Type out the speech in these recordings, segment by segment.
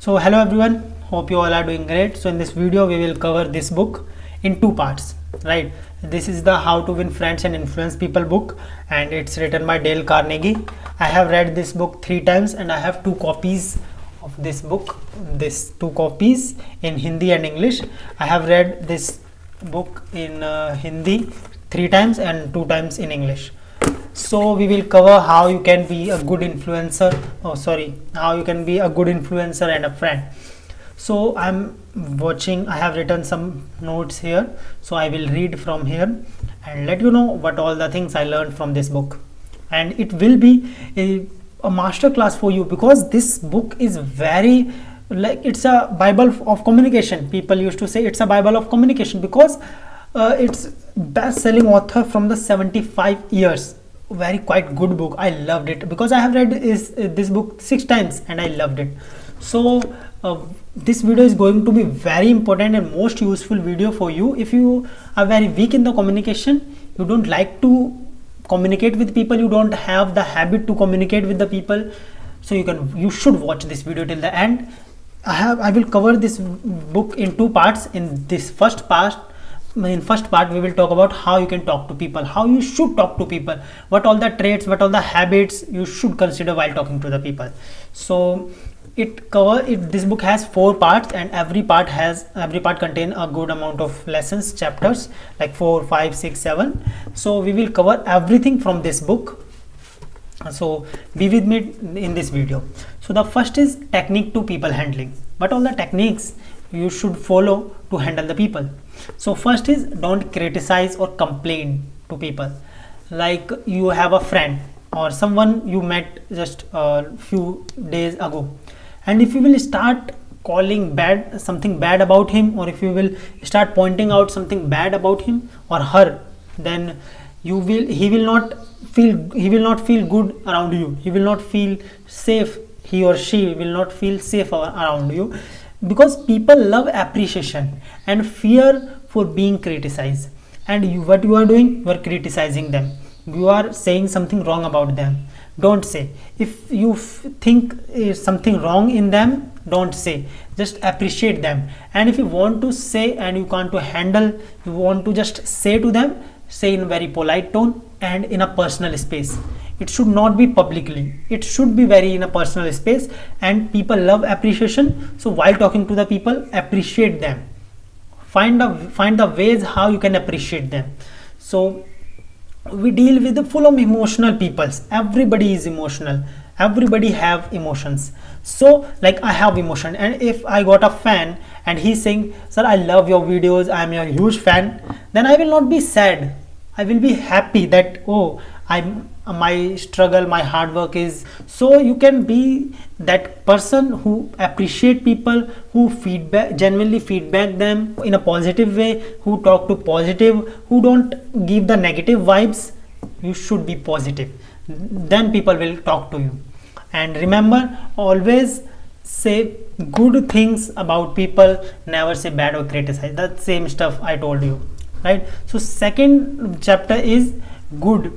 So hello everyone, hope you all are doing great. So in this video we will cover this book in two parts, right? This is the How to Win Friends and Influence People book, and it's written by Dale Carnegie. I have read this book 3 times and I have 2 copies of this book, this 2 copies in Hindi and English. I have read this book in Hindi 3 times and 2 times in English. So we will cover how you can be a good influencer, how you can be a good influencer and a friend. So I have written some notes here, so I will read from here and let you know what all the things I learned from this book. And it will be a master class for you, because this book is very, like, it's a Bible of communication. People used to say it's a Bible of communication because it's best-selling author from the 75 years. Very quite good book. I loved it because I have read this book 6 times and I loved it. So this video is going to be very important and most useful video for you if you are very weak in the communication, you don't like to communicate with people, you don't have the habit to communicate with the people. So you should watch this video till the end. I will cover this book in 2 parts. In first part we will talk about how you can talk to people, how you should talk to people, what all the traits, what all the habits you should consider while talking to the people. So this book has 4 parts, and every part contain a good amount of lessons, chapters, like 4, 5, 6, 7. So we will cover everything from this book. So be with me in this video. So the first is technique to people handling. What all the techniques you should follow to handle the people. So first is, don't criticize or complain to people. Like, you have a friend or someone you met just a few days ago, and if you will start calling something bad about him, or if you will start pointing out something bad about him or her, then he will not feel good around you. He will not feel safe. He or she will not feel safe around you, because people love appreciation and fear for being criticized. And what you are doing, you are criticizing them, you are saying something wrong about them. Don't say. If you think something wrong in them, don't say, just appreciate them. And if you want to say and you can't handle, you want to just say to them, say in a very polite tone and in a personal space. It should not be publicly, it should be very in a personal space, and people love appreciation. So while talking to the people, appreciate them, find the ways how you can appreciate them. So we deal with the full of emotional peoples. Everybody is emotional, everybody have emotions. So like, I have emotion, and if I got a fan and he's saying, sir, I love your videos, I am your huge fan, then I will not be sad, I will be happy that, oh, my struggle, my hard work is. So you can be that person who appreciate people, who genuinely feedback them in a positive way, who talk to positive, who don't give the negative vibes. You should be positive, then people will talk to you. And remember, always say good things about people, never say bad or criticize. That same stuff I told you, right? So second chapter is good.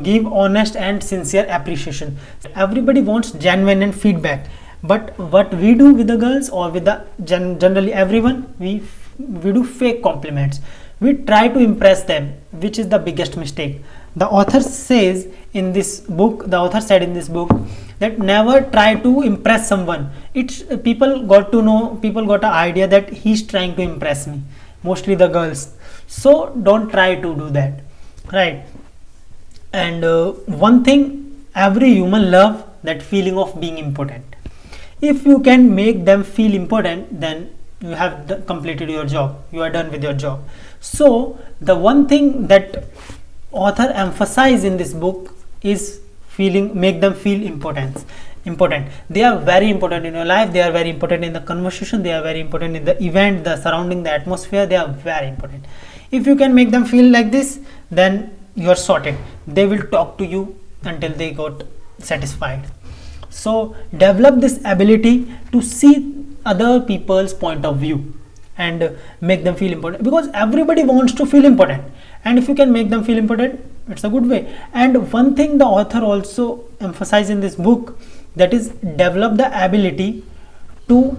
Give honest and sincere appreciation. Everybody wants genuine and feedback, but what we do with the girls, or with the generally everyone, we do fake compliments. We try to impress them, which is the biggest mistake. The author said in this book that never try to impress someone. People got an idea that he's trying to impress me, mostly the girls. So don't try to do that, right? And one thing, every human love that feeling of being important. If you can make them feel important, then you have completed your job, you are done with your job. So the one thing that author emphasize in this book is make them feel important. They are very important in your life, they are very important in the conversation, they are very important in the event, the surrounding, the atmosphere. They are very important. If you can make them feel like this, then you are sorted. They will talk to you until they got satisfied. So develop this ability to see other people's point of view and make them feel important, because everybody wants to feel important, and if you can make them feel important, it's a good way. And one thing the author also emphasized in this book, that is, develop the ability to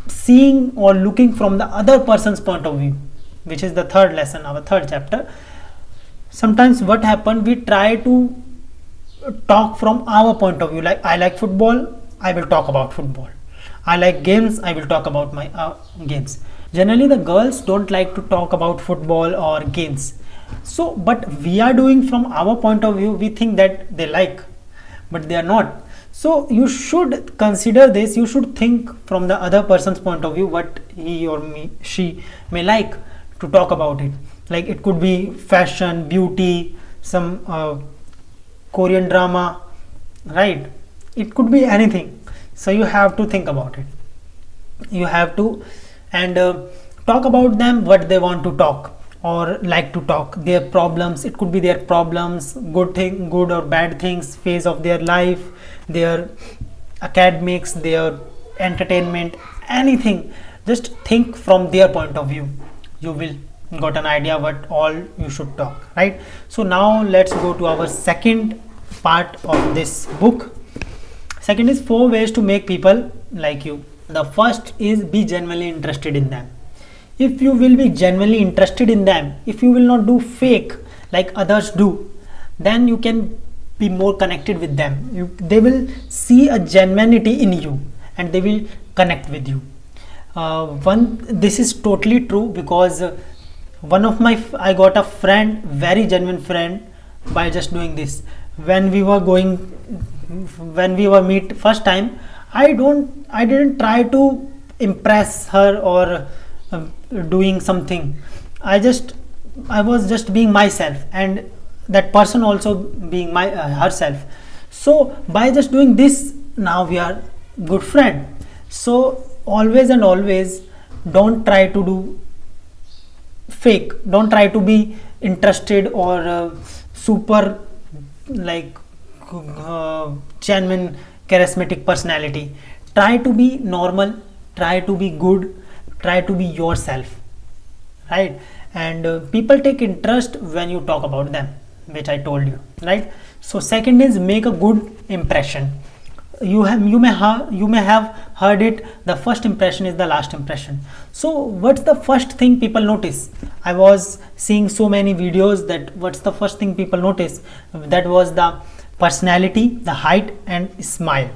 seeing or looking from the other person's point of view, which is the third lesson, our third chapter. Sometimes what happen, we try to talk from our point of view, like I like football, I will talk about football. I like games, I will talk about my games. Generally the girls don't like to talk about football or games, so but we are doing from our point of view, we think that they like, but they are not. So you should consider this, you should think from the other person's point of view, what he or she may like to talk about it. Like it could be fashion, beauty, some Korean drama, right? It could be anything. So you have to think about it, you have to, and talk about them what they want to talk or like to talk, their problems. It could be their problems, good or bad things, phase of their life, their academics, their entertainment, anything. Just think from their point of view, you will got an idea what all you should talk, right? So now let's go to our second part of this book. Second is 4 ways to make people like you. The first is be genuinely interested in them. If you will be genuinely interested in them, if you will not do fake like others do, then you can be more connected with them. They will see a genuinity in you and they will connect with you. This is totally true, because I got a friend, very genuine friend, by just doing this. When we were meet first time, I didn't try to impress her or doing something. I was just being myself, and that person also being herself. So by just doing this, now we are good friend. So always and always, don't try to do fake, don't try to be interested or super like genuine charismatic personality. Try to be normal, try to be good, try to be yourself, right? And people take interest when you talk about them, which I told you, right? So second is make a good impression. You may have heard it, the first impression is the last impression. So what's the first thing people notice? I was seeing so many videos that what's the first thing people notice, that was the personality, the height and smile.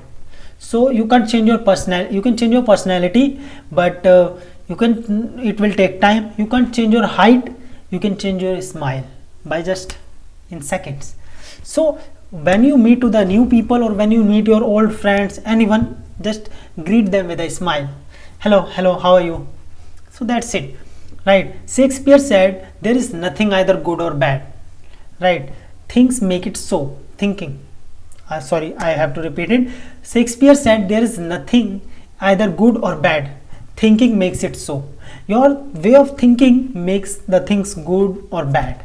So you can't change your personality, you can change your personality, but it will take time. You can't change your height, you can change your smile by just in seconds. So when you meet to the new people, or when you meet your old friends, anyone, just greet them with a smile. Hello, how are you? So that's it, right? Shakespeare said there is nothing either good or bad, right? Things make it so. Thinking, sorry, I have to repeat it. Shakespeare said there is nothing either good or bad, thinking makes it so. Your way of thinking makes the things good or bad.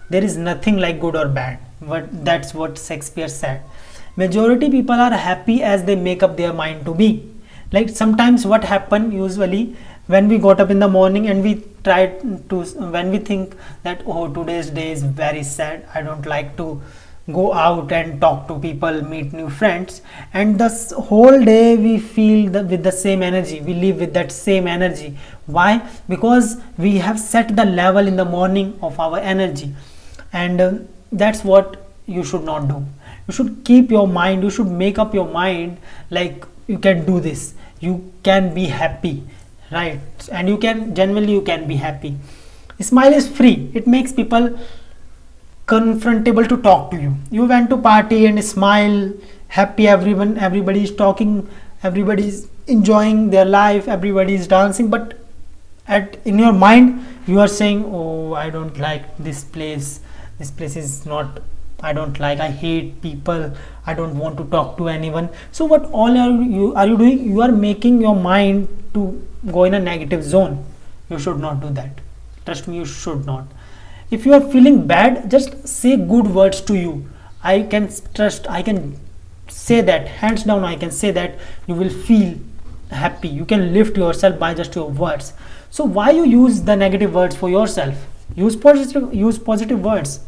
There is nothing like good or bad. That's what Shakespeare said. Majority people are happy as they make up their mind to be. Like sometimes what happen usually, when we got up in the morning and we when we think that, oh, today's day is very sad, I don't like to go out and talk to people, meet new friends, and this whole day we feel with the same energy, we live with that same energy. Why? Because we have set the level in the morning of our energy, and that's what you should not do. You should keep your mind, you should make up your mind like you can do this, you can be happy, right? And you can be happy. Smile is free, it makes people confrontable to talk to you. You went to party and smile, happy, everybody is talking, everybody is enjoying their life, everybody is dancing, but in your mind you are saying, oh, I don't like this place is not, I don't like, I hate people, I don't want to talk to anyone. So what all are you doing? You are making your mind to go in a negative zone. You should not do that. Trust me, you should not. If you are feeling bad, just say good words to you. I can say that, hands down, I can say that you will feel happy. You can lift yourself by just your words. So why you use the negative words for yourself? Use positive words.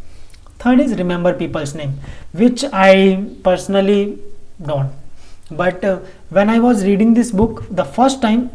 Third is remember people's name, which I personally don't. But when I was reading this book the first time,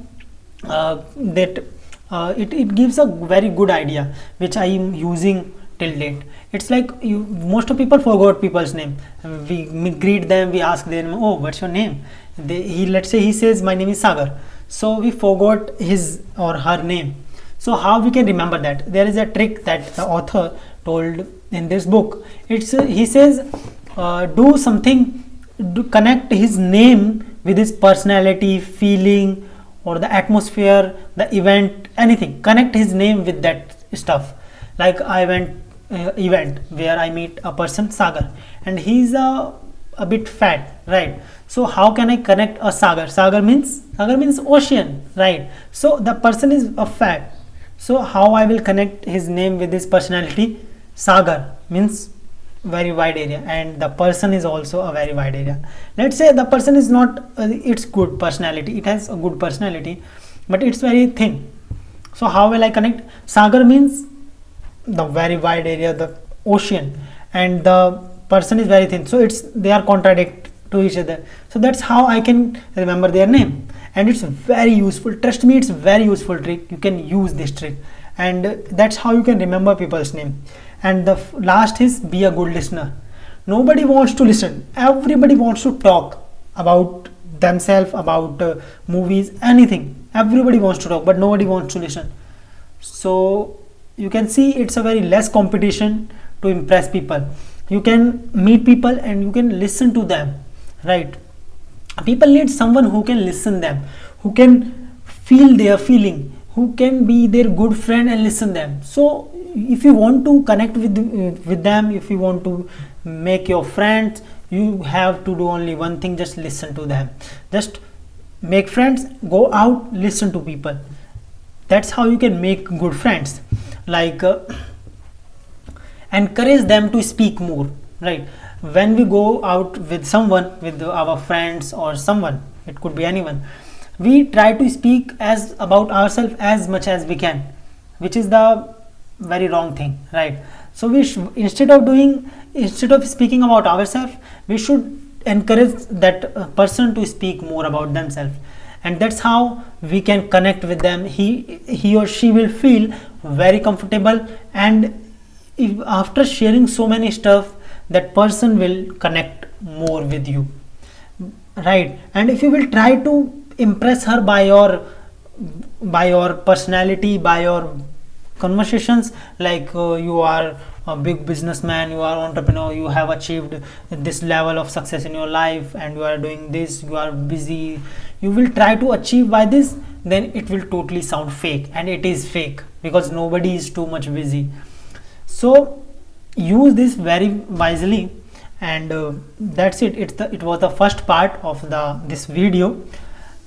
it gives a very good idea which I am using till date. It's like most of people forgot people's name. We greet them, we ask them, oh, what's your name? Let's say he says my name is Sagar, so we forgot his or her name. So how we can remember that? There is a trick that the author told in this book. He says do something, connect his name with his personality, feeling, or the atmosphere, the event, anything. Connect his name with that stuff. Like I went event where I meet a person, Sagar, and he's a bit fat, right? So how can I connect a Sagar? Sagar means ocean, right? So the person is a fat. So how I will connect his name with his personality? Sagar means very wide area, and the person is also a very wide area. Let's say the person is not it's good personality, it has a good personality, but it's very thin. So how will I connect? Sagar means the very wide area, the ocean, and the person is very thin, so they are contradict to each other. So that's how I can remember their name, and it's very useful. Trust me, it's very useful trick. You can use this trick, and that's how you can remember people's name. And the last is be a good listener. Nobody wants to listen, everybody wants to talk about themselves, about movies, anything. Everybody wants to talk, but nobody wants to listen. So you can see it's a very less competition to impress people. You can meet people and you can listen to them, right? People need someone who can listen them, who can feel their feeling, who can be their good friend and listen them. So if you want to connect with them, if you want to make your friends, you have to do only one thing: just listen to them. Just make friends, go out, listen to people. That's how you can make good friends. Like encourage them to speak more, right? When we go out with someone, with our friends or someone, it could be anyone, we try to speak as about ourselves as much as we can, which is the very wrong thing, right? So we instead of speaking about ourselves, we should encourage that person to speak more about themselves, and that's how we can connect with them. He or she will feel very comfortable, and if after sharing so many stuff, that person will connect more with you, right? And if you will try to impress her by your personality, by your conversations, like you are a big businessman, you are entrepreneur, you have achieved this level of success in your life, and you are doing this, you are busy, you will try to achieve by this, then it will totally sound fake, and it is fake because nobody is too much busy. So use this very wisely, and that's it. It was the first part of this video,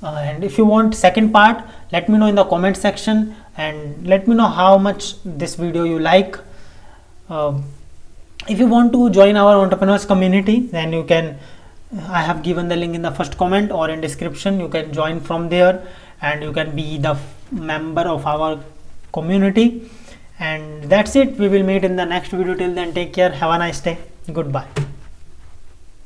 and if you want second part, let me know in the comment section, and let me know how much this video you like. If you want to join our entrepreneurs community, then you can, I have given the link in the first comment or in description. You can join from there, and you can be the member of our community. And that's it. We will meet in the next video. Till then, take care, have a nice day, goodbye.